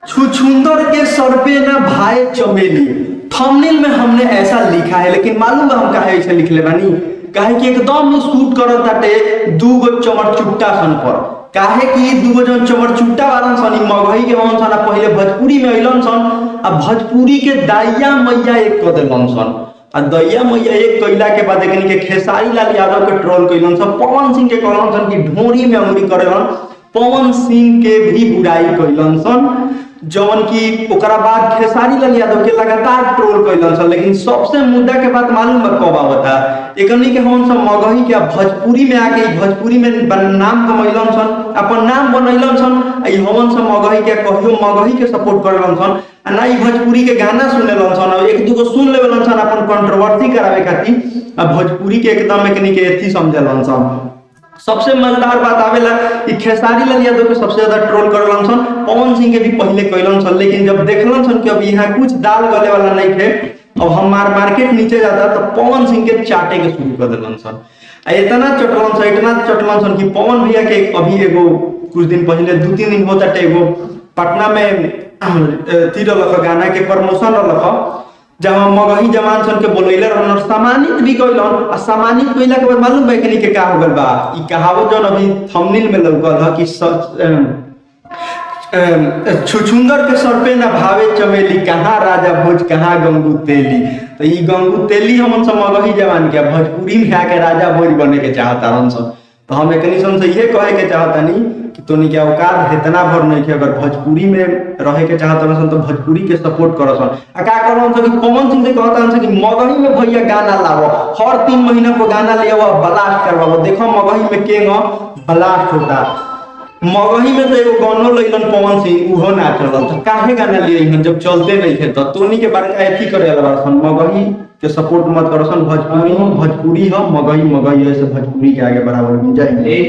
छुछुंदर के सर पे ना भाई चमेली। थंबनेल में हमने ऐसा लिखा है, लेकिन मालूम है हम काहे ऐसे लिखले बानी? काहे कि एकदम सूट करत ताटे दूगो चमर चुट्टा सन पर। काहे कि दूगो जन चमर चुट्टा वालन सन ई मगही के वन सन पहले भोजपुरी में अइलन सन आ भोजपुरी के दाइया मैया एक क देलन सन आ दैया मैया एक कइला के बाद एकनी के खेसारी लाल यादव के ट्रोल कइलन सन, पवन सिंह के कहलन सन कि ढोरी में अंगुरी करेलन, पवन सिंह के भी बुराई कइलन सन, जौन की ओकरा बाद खेसारी लाल यादव के लगातार ट्रोल कइलन सन। लेकिन सबसे मुद्दा के बात मालूम है कब आवता? एकनी के हम सब मगही के भोजपुरी में आके भोजपुरी में नाम कमैलन सन, अपन नाम बनैलन सन। ई हमन सब मगही के कहियो मगही के सपोर्ट करलन सन आ ना ई भोजपुरी के गाना सुनेलन सन और एक दूगो सुन लेवेलन सन अपन कंट्रोवर्सी करावे खातिर आ भोजपुरी के एकदम एकनी के एथी समझलन सन। सबसे मजेदार बात आवेला कि खेसारी लाल यादव के सबसे ज्यादा ट्रोल करलन सन, पवन सिंह के भी पहले कइलन सन, लेकिन जब देखलन सन कि अब यहाँ कुछ दाल गले वाला नहीं थे, अब हमार मार्केट नीचे जाता तो पवन सिंह के चाटे के शुरू कर देलन सन। इतना चटलन सन कि पवन भैया के अभी एगो कुछ दिन पहले 2-3 दिन होता एगो पटना में तीर गाना के प्रमोशन रख, जहाँ मगही जवान सन के बोलैले रहन, सम्मानित भी कइलन आ सम्मानित कइला के बाद मालूम बा एकनी के का हो गइल बा? ई कहावत जौन अभी थंबनेल में लौकल ह कि छुछुंदर के सर पे ना भावे चमेली, कहाँ राजा भोज कहाँ गंगू तेली। तो ई गंगू तेली हमन सब मगही जवान के भोजपुरी में आके राजा भोज बने के चाहता रहन सन। तो हम एकनी सन से ये कहे के चाहतानी कि तोनी के औकात इतना भर नहीं कि अगर भोजपुरी में रहे के चाहत रहन तो भोजपुरी के सपोर्ट करसन। आ का करन सन कि पवन सिंह से कहता कि मगही में भैया गाना लावो, हर 3 महीना को गाना ले आओ, ब्लास्ट करवाओ। देखो मगही में केंग ब्लास्ट होता, मगही में तो एगो गानो लइलन पवन सिंह उहो ना चलल, तो काहे गाना ले जब चलते नहीं थे? तो तोनी के बारे में एथी करे वाला सन, मगही के सपोर्ट मत करसन। भोजपुरी ह मगही है से भोजपुरी के आगे बढ़ावल जाए।